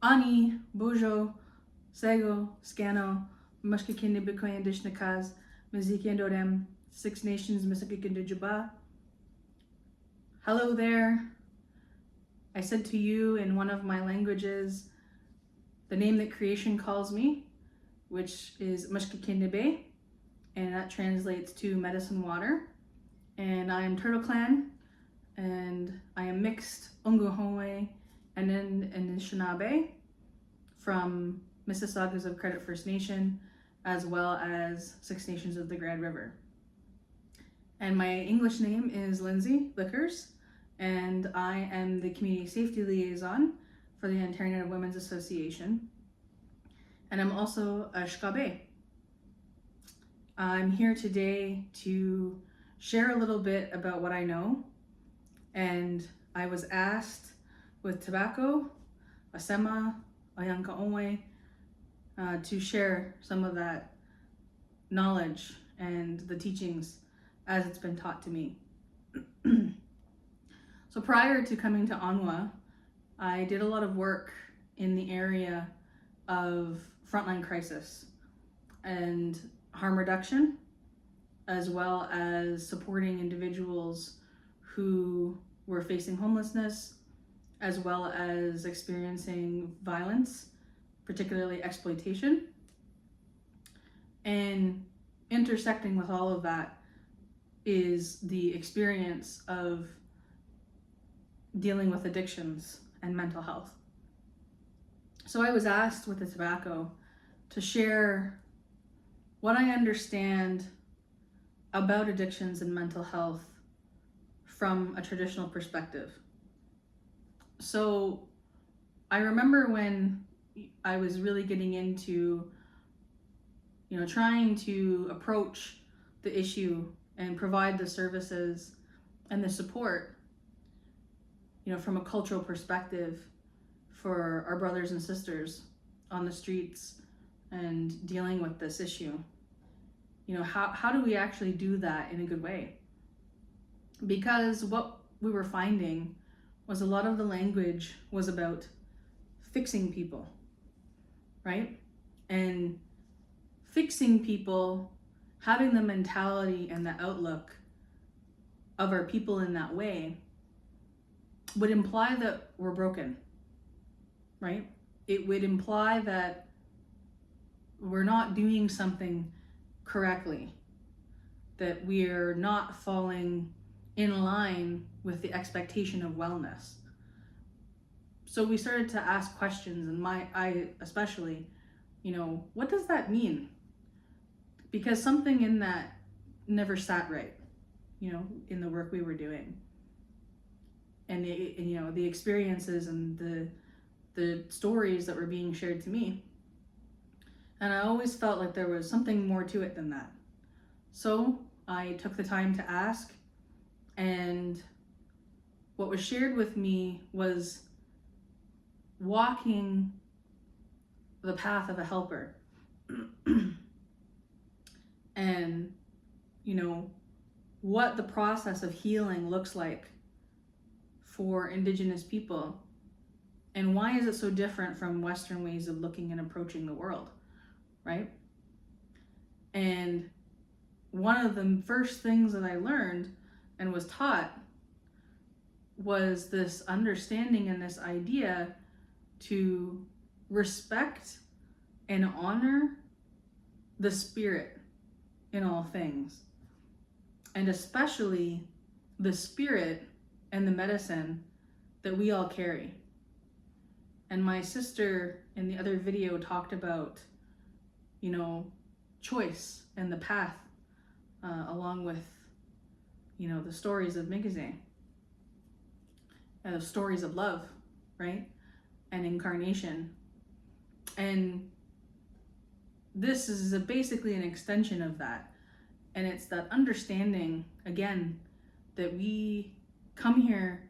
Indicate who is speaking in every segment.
Speaker 1: Ani, Bojo, Sego, Scano, Mushkikindi Bitcoin Dishnakaz, Mizikindodem, Six Nations, Misakikindijaba. Hello there. I said to you in one of my languages the name that creation calls me, which is Mushkikindebe, and that translates to medicine water. And I am Turtle Clan, and I am mixed Unguhoe and Anishinaabe from Mississaugas of Credit First Nation, as well as Six Nations of the Grand River. And my English name is Lindsey Lickers, and I am the Community Safety Liaison for the Ontario Women's Association. And I'm also a Shkabe. I'm here today to share a little bit about what I know. And I was asked with tobacco, Asema, Ayanka Onwe, to share some of that knowledge and the teachings as it's been taught to me. So prior to coming to Onwa, I did a lot of work in the area of frontline crisis and harm reduction, as well as supporting individuals who were facing homelessness, as well as experiencing violence, particularly exploitation. And intersecting with all of that is the experience of dealing with addictions and mental health. So I was asked with the tobacco to share what I understand about addictions and mental health from a traditional perspective. So I remember when I was really getting into, trying to approach the issue and provide the services and the support, from a cultural perspective for our brothers and sisters on the streets and dealing with this issue. How do we actually do that in a good way? Because what we were finding was a lot of the language was about fixing people, right? And fixing people, having the mentality and the outlook of our people in that way would imply that we're broken, right? It would imply that we're not doing something correctly, that we're not falling in line with the expectation of wellness. So we started to ask questions, and I especially, what does that mean? Because something in that never sat right, in the work we were doing. And the experiences and the stories that were being shared to me. And I always felt like there was something more to it than that. So I took the time to ask, and what was shared with me was walking the path of a helper. And, what the process of healing looks like for Indigenous people, and why is it so different from Western ways of looking and approaching the world, right? And one of the first things that I learned and was taught was this understanding and this idea to respect and honor the spirit in all things, and especially the spirit and the medicine that we all carry. And my sister in the other video talked about, choice and the path, along with, the stories of Migize, and the stories of love, right? And incarnation. And this is basically an extension of that. And it's that understanding, again, that we come here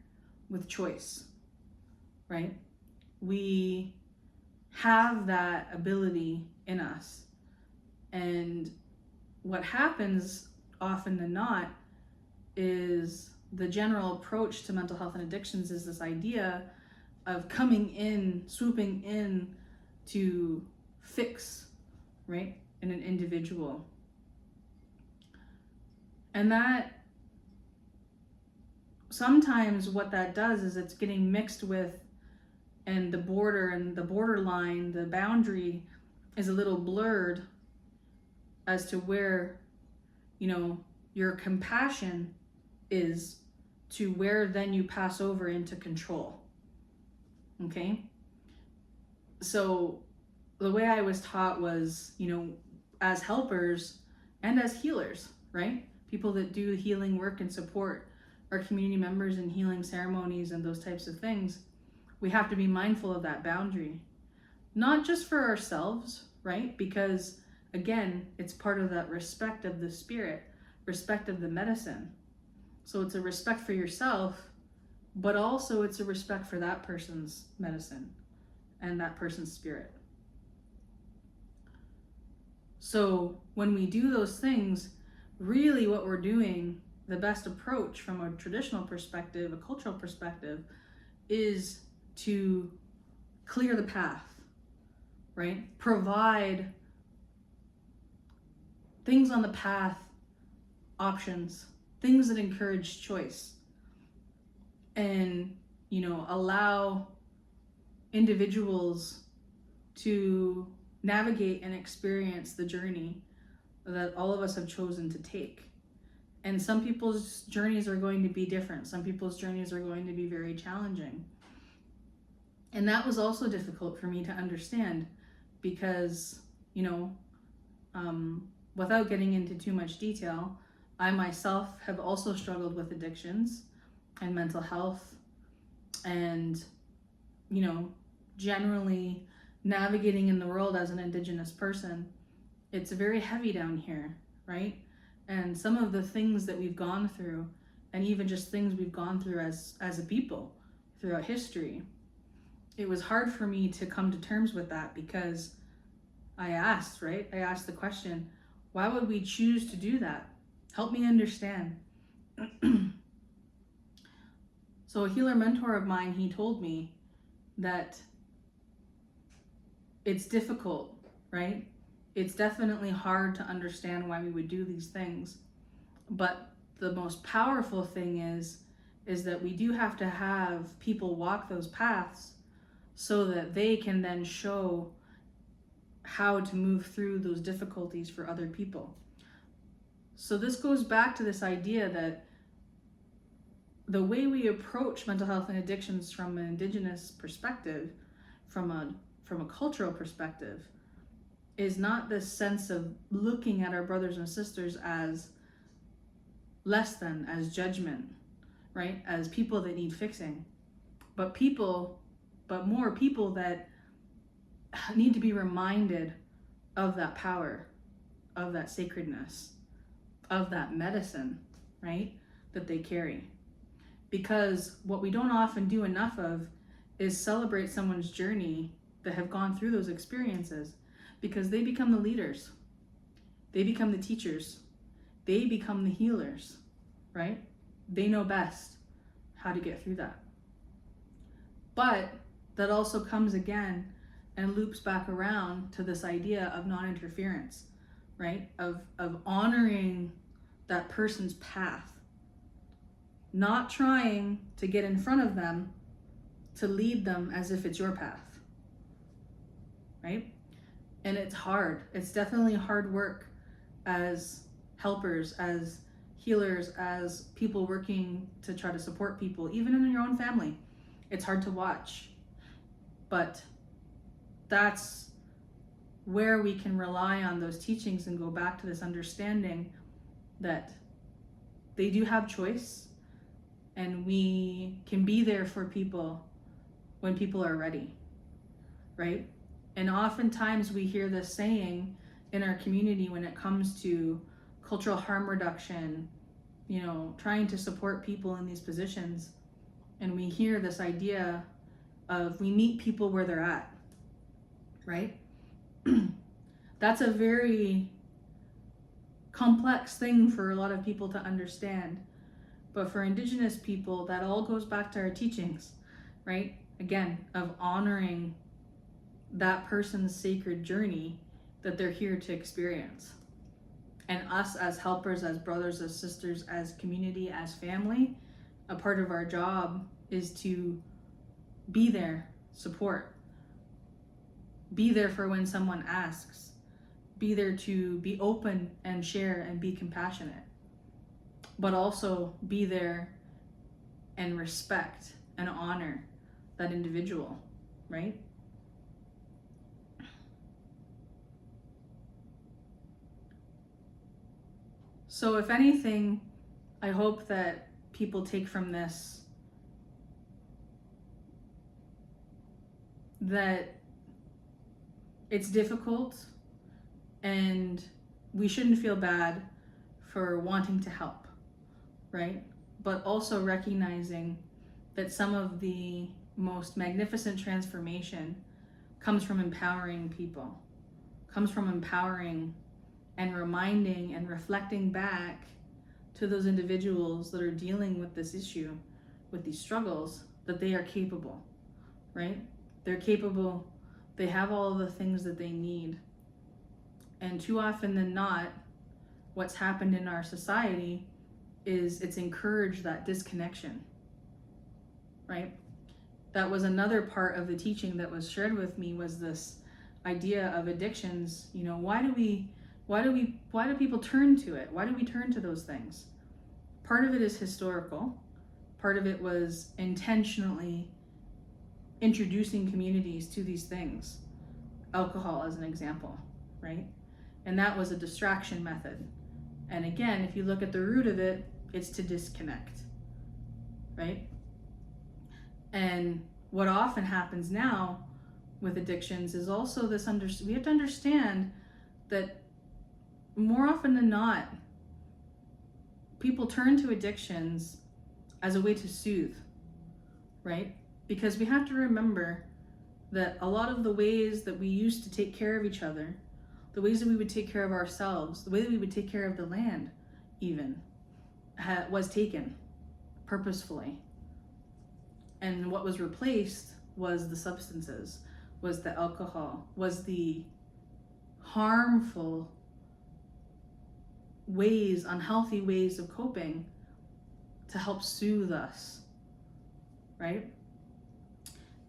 Speaker 1: with choice, right? We have that ability in us. And what happens often than not is the general approach to mental health and addictions is this idea coming in, swooping in to fix, right, in an individual. And that sometimes what that does is it's getting mixed with, and the border and the borderline, the boundary is a little blurred as to where, your compassion is, to where then you pass over into control. Okay? So the way I was taught was, as helpers and as healers, right? People that do healing work and support our community members in healing ceremonies and those types of things, we have to be mindful of that boundary. Not just for ourselves, right? Because again, it's part of that respect of the spirit, respect of the medicine. So it's a respect for yourself, but also it's a respect for that person's medicine and that person's spirit. So when we do those things, really what we're doing, the best approach from a traditional perspective, a cultural perspective, is to clear the path, right? Provide things on the path, options, things that encourage choice, and allow individuals to navigate and experience the journey that all of us have chosen to take. And some people's journeys are going to be different. Some people's journeys are going to be very challenging. And that was also difficult for me to understand because, without getting into too much detail, I myself have also struggled with addictions and mental health and, generally navigating in the world as an Indigenous person. It's very heavy down here, right? And some of the things that we've gone through, and even just things we've gone through as a people throughout history, it was hard for me to come to terms with that because I asked the question, why would we choose to do that? Help me understand. So a healer mentor of mine, he told me that it's difficult, right? It's definitely hard to understand why we would do these things. But the most powerful thing is that we do have to have people walk those paths so that they can then show how to move through those difficulties for other people. So this goes back to this idea that the way we approach mental health and addictions from an Indigenous perspective, from a cultural perspective, is not this sense of looking at our brothers and sisters as less than, as judgment, right? As people that need fixing, but more people that need to be reminded of that power, of that sacredness, of that medicine, right? That they carry. Because what we don't often do enough of is celebrate someone's journey that have gone through those experiences, because they become the leaders, they become the teachers, they become the healers, right? They know best how to get through that. But that also comes again and loops back around to this idea of non-interference, right? Of honoring that person's path, not trying to get in front of them to lead them as if it's your path, right? And it's hard. It's definitely hard work as helpers, as healers, as people working to try to support people, even in your own family. It's hard to watch, but that's where we can rely on those teachings and go back to this understanding that they do have choice, and we can be there for people when people are ready, right? And oftentimes we hear this saying in our community when it comes to cultural harm reduction, trying to support people in these positions, and we hear this idea of we meet people where they're at, right? That's a very complex thing for a lot of people to understand. But for Indigenous people, that all goes back to our teachings, right? again, of honoring that person's sacred journey that they're here to experience. And us as helpers, as brothers, as sisters, as community, as family, a part of our job is to be there, support, be there for when someone asks, be there to be open and share and be compassionate, but also be there and respect and honor that individual, right? So if anything, I hope that people take from this that it's difficult and we shouldn't feel bad for wanting to help, right? But also recognizing that some of the most magnificent transformation comes from empowering people, comes from empowering and reminding and reflecting back to those individuals that are dealing with this issue, with these struggles, that they are capable, right? They're capable, they have all the things that they need. And too often than not, what's happened in our society is it's encouraged that disconnection, right? That was another part of the teaching that was shared with me, was this idea of addictions. You know, why do people turn to it? Why do we turn to those things? Part of it is historical. Part of it was intentionally introducing communities to these things. Alcohol as an example, right? And that was a distraction method. And again, if you look at the root of it, it's to disconnect, right? And what often happens now with addictions is also this, we have to understand that more often than not, people turn to addictions as a way to soothe, right? Because we have to remember that a lot of the ways that we used to take care of each other, the ways that we would take care of ourselves, the way that we would take care of the land even, was taken purposefully. And what was replaced was the substances, was the alcohol, was the harmful ways, unhealthy ways of coping to help soothe us, right?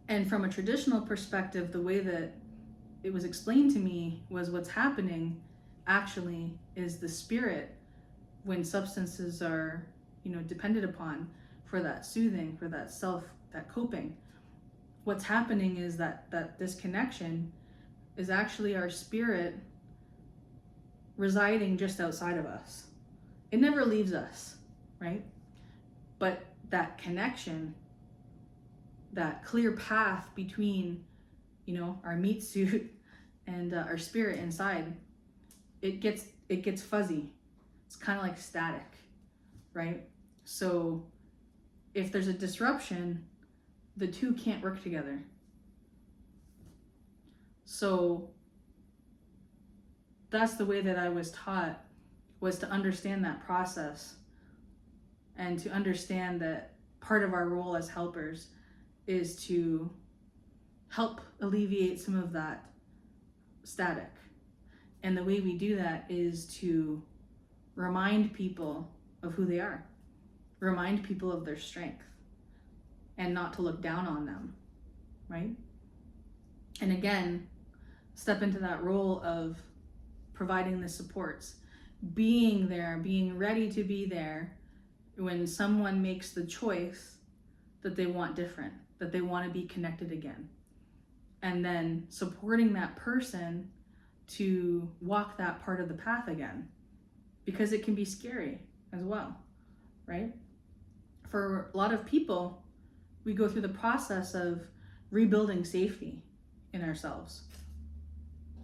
Speaker 1: And from a traditional perspective, the way that it was explained to me was what's happening actually is the spirit, when substances are, depended upon for that soothing, for that that coping, what's happening is that disconnection is actually our spirit residing just outside of us. It never leaves us, right? But that connection, that clear path between, our meat suit and our spirit inside, it gets fuzzy. It's kind of like static, right? So if there's a disruption, the two can't work together. So that's the way that I was taught, was to understand that process and to understand that part of our role as helpers is to help alleviate some of that static. And the way we do that is to remind people of who they are, remind people of their strength, and not to look down on them, right? And again, step into that role of providing the supports, being there, being ready to be there when someone makes the choice that they want different, that they want to be connected again. And then supporting that person to walk that part of the path again, because it can be scary as well, right? For a lot of people, we go through the process of rebuilding safety in ourselves.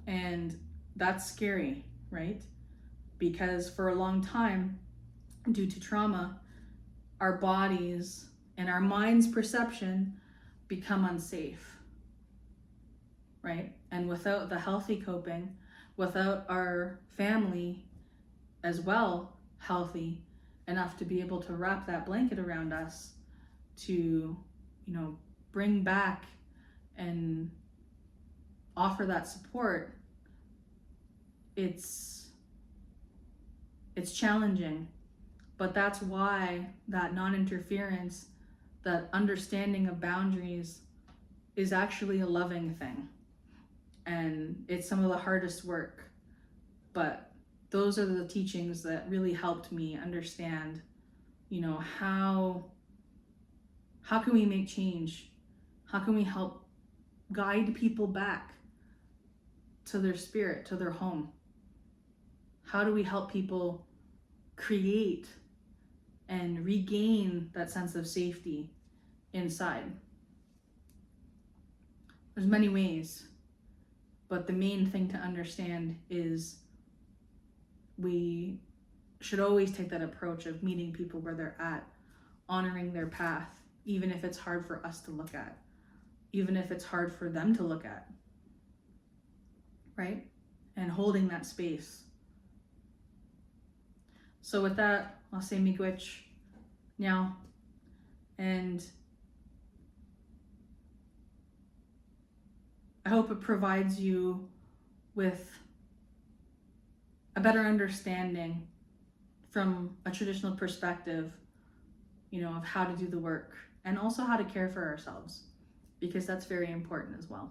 Speaker 1: And that's scary, right? Because for a long time, due to trauma, our bodies and our mind's perception become unsafe, right? And without the healthy coping, without our family as well healthy enough to be able to wrap that blanket around us to, bring back and offer that support, it's challenging. But that's why that non-interference, that understanding of boundaries, is actually a loving thing. And it's some of the hardest work. But those are the teachings that really helped me understand, how can we make change? How can we help guide people back to their spirit, to their home? How do we help people create and regain that sense of safety inside? There's many ways, but the main thing to understand is we should always take that approach of meeting people where they're at, honoring their path, even if it's hard for us to look at, even if it's hard for them to look at, right? And holding that space. So with that, I'll say miigwech now, and I hope it provides you with a better understanding from a traditional perspective, of how to do the work and also how to care for ourselves, because that's very important as well.